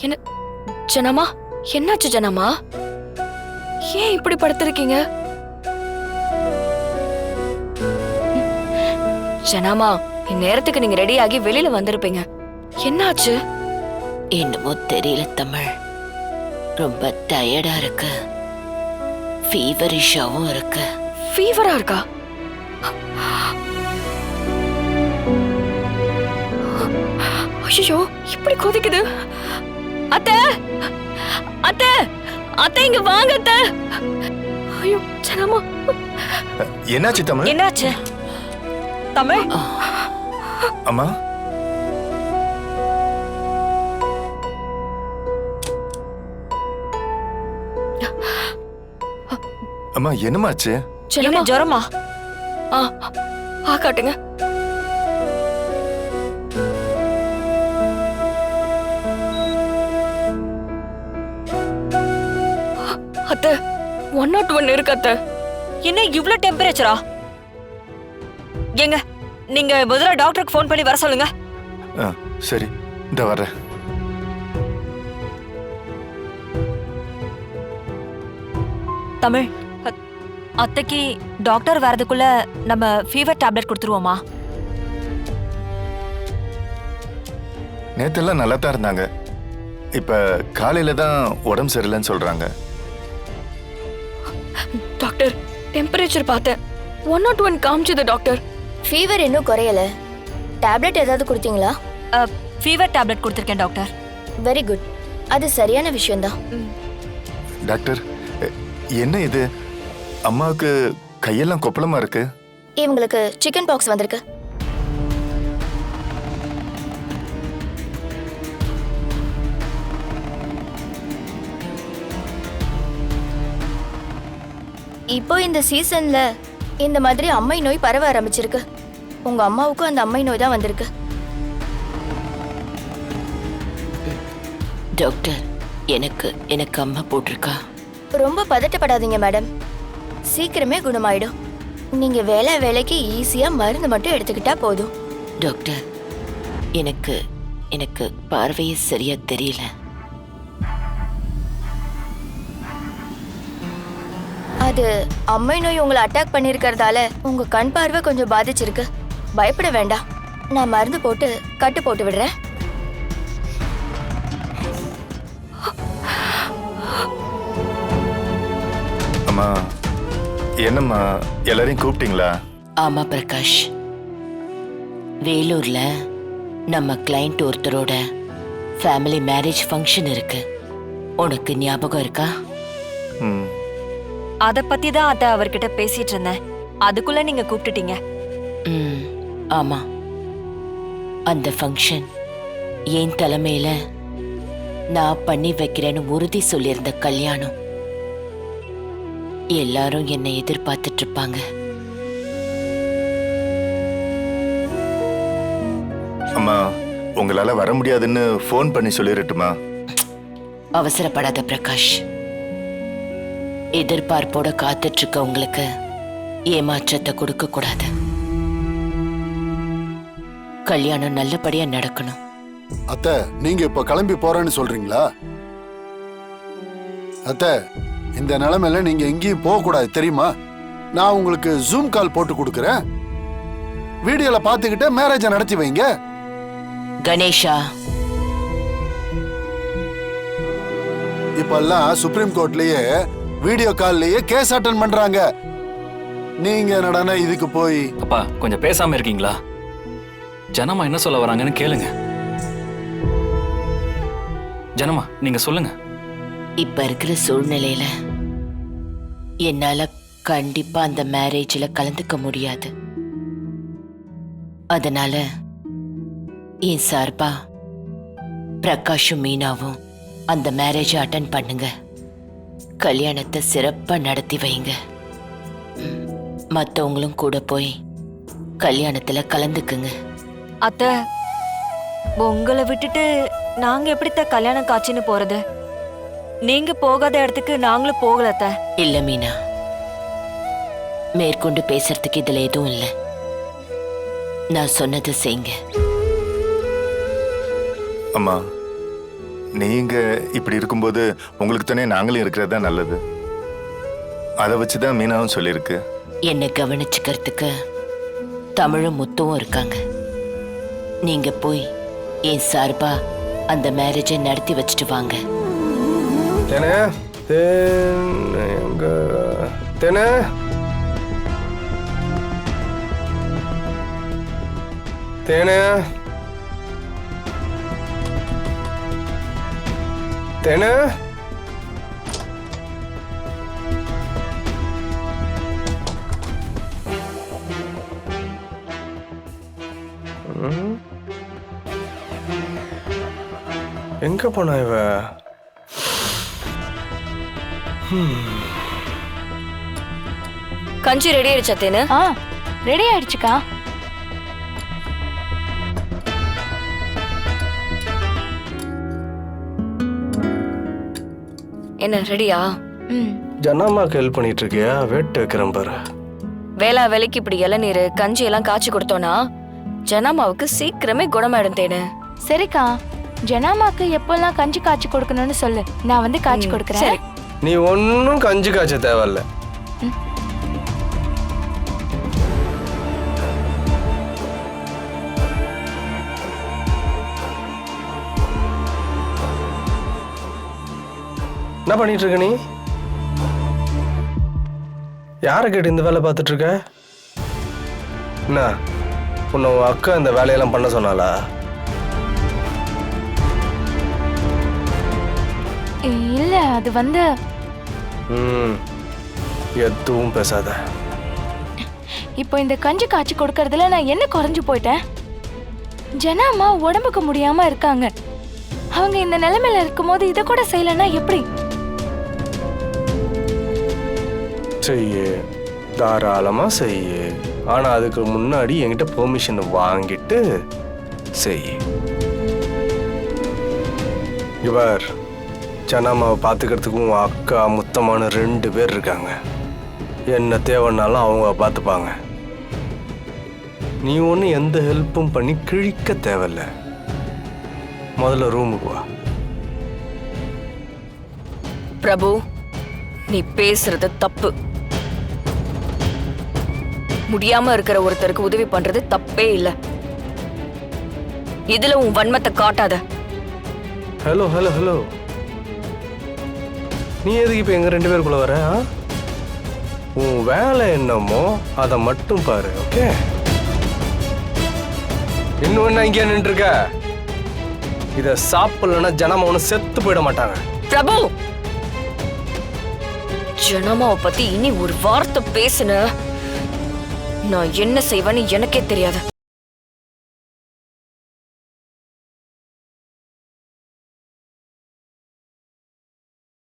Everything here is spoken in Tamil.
என்ன ஜனமா, என்னாச்சு ஜனமா? ஏன் இப்படி படுத்திருக்கீங்க? ஜனமா, இந்நேரத்துக்கு நீங்க ரெடி ஆகி வெளியில வந்திருப்பீங்க. என்னாச்சு? என்னமோ தெரியல தமிழ், ரொம்ப டயர்டா இருக்கு, ஃபீவரிஷாவும் இருக்கு. ஃபீவரா இருக்கா? ஐயோ, இப்படி கொதிக்குது. அத்தை, அத்தை, அத்தை இங்க வாங்க அத்தை. ஐயோ ஜனமா, என்னாச்சு தமிழ்? என்னாச்சு தமிழ்? அம்மா, அம்மா என்னமாச்சு? என்ன ஜுரமா? காட்டுங்க. அத்தை 101 இருக்கு அத்தை. என்ன இவ்ளோ டெம்பரேச்சரா? ஏங்க, நீங்க முதல்ல டாக்டருக்கு ஃபோன் பண்ணி வர சொல்லுங்க. சரி, இந்த வர்றேன். தமிழ், அத்தைக்கு டாக்டர் வரதுக்குள்ள நம்ம ஃபீவர் டேப்லெட் கொடுத்துருவோமா? நேத்தெல்லாம் நல்லா தான் இருந்தாங்க. இப்ப காலையில தான் உடம்பு சரியில்லைன்னு சொல்றாங்க. டாக்டர், டெம்பரேச்சர் பார்த்தேன், 101 காமிச்சது டாக்டர். ஃபீவர் இன்னும் குறையல. டேப்லெட் ஏதாவது கொடுத்தீங்களா? ஃபீவர் டேப்லெட் கொடுத்துருக்கேன் டாக்டர். வெரி குட், அது சரியான விஷயம்தான். டாக்டர், என்ன இது? அம்மாவுக்கு கையெல்லாம் கொப்பளமா இருக்கு. இவங்களுக்கு சிக்கன் பாக்ஸ் வந்திருக்கு. இப்போ இந்த சீசன்ல இந்த மாதிரி அம்மை நோய் பரவ ஆரம்பிச்சிருக்கு. உங்க அம்மாவுக்கும் அந்த அம்மை நோய் தான் வந்திருக்கு. டாக்டர், எனக்கு அம்மா போட்டிருக்கா. ரொம்ப பதட்டப்படாதீங்க மேடம், சீக்கிரமே குணமாயிடும். நீங்க வேலைக்கு ஈஸியா மருந்து மட்டும் எடுத்துக்கிட்டா போதும். டாக்டர், எனக்கு பார்வையே சரியா தெரியல. அது அம்மை நோய் உங்களை அட்டாக் பண்ணிருக்கிறதால உங்க கண் பார்வை கொஞ்சம் பாதிச்சிருக்கு. பயப்பட வேண்டாம், நான் மருந்து போட்டு கட்டு போட்டு விடுறேன். அம்மா, என்னம்மா எல்லாரையும் கூப்பிட்டீங்களா? ஆமா பிரகாஷ், வேலூர்ல நம்ம கிளைண்ட் ஒருத்தரோட ஃபேமிலி மேரேஜ் ஃபங்க்ஷன் இருக்கு. உனக்கு ஞாபகம் இருக்கா? அத பத்தி தான் அத்தை அவர்கிட்ட பேசிட்டு இருந்தேன். அதுக்குள்ள நீங்க கூப்பிட்டுட்டீங்க. ஆமா, அந்த ஃபங்க்ஷன் என் தலைமையில நான் பண்ணி வைக்கிறேன்னு உறுதி சொல்லியிருந்த கல்யாணம். எல்லாரும் என்னை எதிர்பார்த்துட்டு இருப்பாங்க. அம்மா, உங்களால வர முடியாதுன்னு ஃபோன் பண்ணி சொல்லிரட்டுமா? அவசரப்படாத பிரகாஷ். எதிர்பார்ப்போட காத்துட்டு இருக்க உங்களுக்கு ஏமாற்றத்தை கொடுக்க கூடாது. கல்யாணம் நல்லபடியா நடக்கணும். அத்தை, நீங்க இப்ப கிளம்பி போறேன்னு சொல்றீங்களா? அத்தை, இந்த நிலைமையில நீங்க எங்கேயும் போக கூடாது தெரியுமா? நான் உங்களுக்கு ஜூம் கால் போட்டு கொடுக்கறேன். வீடியோல பாத்துக்கிட்டே மேரேஜ நடத்தி வைங்க. கணேஷா, இப்பெல்லாம் சுப்ரீம் கோர்ட்லயே வீடியோ கால்லயே கேஸ் அட்டன் பண்றாங்க. நீங்க என்னடானா இதுக்கு போய்? அப்பா, கொஞ்சம் பேசாம இருக்கீங்களா? ஜனமா என்ன சொல்ல வராங்கன்னு கேளுங்க. ஜனமா, நீங்க சொல்லுங்க. இப்ப இருக்கிற சூழ்நிலையில என்னால கண்டிப்பா அந்த மேரேஜ்ல கலந்துக்க முடியாது. அதனால என் சார்பா பிரகாஷும் மீனாவும் அந்த மேரேஜை அட்டன் பண்ணுங்க. கல்யாணத்தை சிறப்பா நடத்தி வைங்க. மத்தவங்களும் கூட போய் கல்யாணத்துல கலந்துக்குங்க. அத்தை, உங்களை விட்டுட்டு நாங்க எப்படித்த கல்யாணம் காட்சின்னு போறது? நீங்க போகாத இடத்துக்கு நாங்களும் போகல அத்தை. இல்ல மீனா, மேற்கொண்டு பேசுறதுக்கு இதுல எதுவும் இல்ல. நான் சொன்னதை செய்யுங்க. அம்மா, நீங்க இப்படி இருக்கும்போது உங்களுக்கு தானே நாங்களும் இருக்கிறது தான் நல்லது. அதை வச்சுதான் மீனாவும் சொல்லியிருக்கு. என்னை கவனிச்சுக்கிறதுக்கு தமிழும் முத்துவும் இருக்காங்க. நீங்க போய் என் சார்பா அந்த மேரேஜை நடத்தி வச்சுட்டு வாங்க. தேனே எங்க தேனே தேனே தேனே எங்க போனா இவ? கஞ்சி ரெடி ஆயிடுச்சா தேனு? ரெடி ஆயிடுச்சுக்கா. என்ன ரெடியா? ஜனாமாக்கு ஹெல்ப் பண்ணிட்டு இருக்கியா? வெயிட் வைக்கிறேன் பாரு. வேளா வேலைக்கு இப்படி இளநீர் கஞ்சி எல்லாம் காய்ச்சி கொடுத்தோம்னா ஜனாமாவுக்கு சீக்கிரமே குணமாயிடும் தேனு. சரிக்கா, ஜனாமாக்கு எப்பெல்லாம் கஞ்சி காய்ச்சி கொடுக்கணும்னு சொல்லு, நான் வந்து காய்ச்சி கொடுக்கறேன். சரி. நீ ஒன்னும் கஞ்சி காய்ச்ச தேவையில்ல. என்ன பண்ணிட்டு இருக்க நீ? யாரை கேட்டு இந்த வேலை பார்த்துட்டு இருக்க? என்ன உன்னை உன் அக்கா இந்த வேலையெல்லாம் பண்ண சொன்னாளா? இல்ல, அது வந்து எதுவும் பேசாத. இப்போ இந்த கஞ்சி காய்ச்சி கொடுக்கறதுல நான் என்ன குறைஞ்சு போயிட்டேன்? ஜனாமா உடம்புக்கு முடியாம இருக்காங்க. அவங்க இந்த நிலைமையில இருக்கும்போது இதை கூட செய்யலன்னா எப்படி? செய்யு, தாராளமா செய்யு. ஆனா அதுக்கு முன்னாடி என்கிட்ட பெர்மிஷன் வாங்கிட்டு செய்யு. இவர் ஜனாமாவை பார்த்துக்கிறதுக்கு உன் அக்கா முத்தமான 2 பேர் இருக்காங்க. என்ன தேவைன்னாலும் அவங்க பார்த்துப்பாங்க. நீ ஒன்று எந்த ஹெல்ப்பும் பண்ணி கிழிக்க தேவையில்ல. முதல்ல ரூமுக்கு வா. பிரபு, நீ பேசுறது தப்பு. முடியாம இருக்கிற ஒருத்தருக்கு உதவி பண்றது தப்பே இல்ல. இதுல உன் வன்மத்தை காட்டாத. ஹலோ ஹலோ ஹலோ, நீ எதுக்கு இப்போ எங்கள் 2 பேருக்குள்ள வர? உன் வேலை என்னமோ அதை மட்டும் பாரு. ஓகே, இன்னும் என்ன இங்கே நின்றுருக்க? இதை சாப்பிடலன்னா ஜனமா ஒன்று செத்து போயிட மாட்டாங்க. பிரபு, ஜனமாவை பத்தி இனி ஒரு வார்த்தை பேசுன நான் என்ன செய்வேன்னு எனக்கே தெரியாது.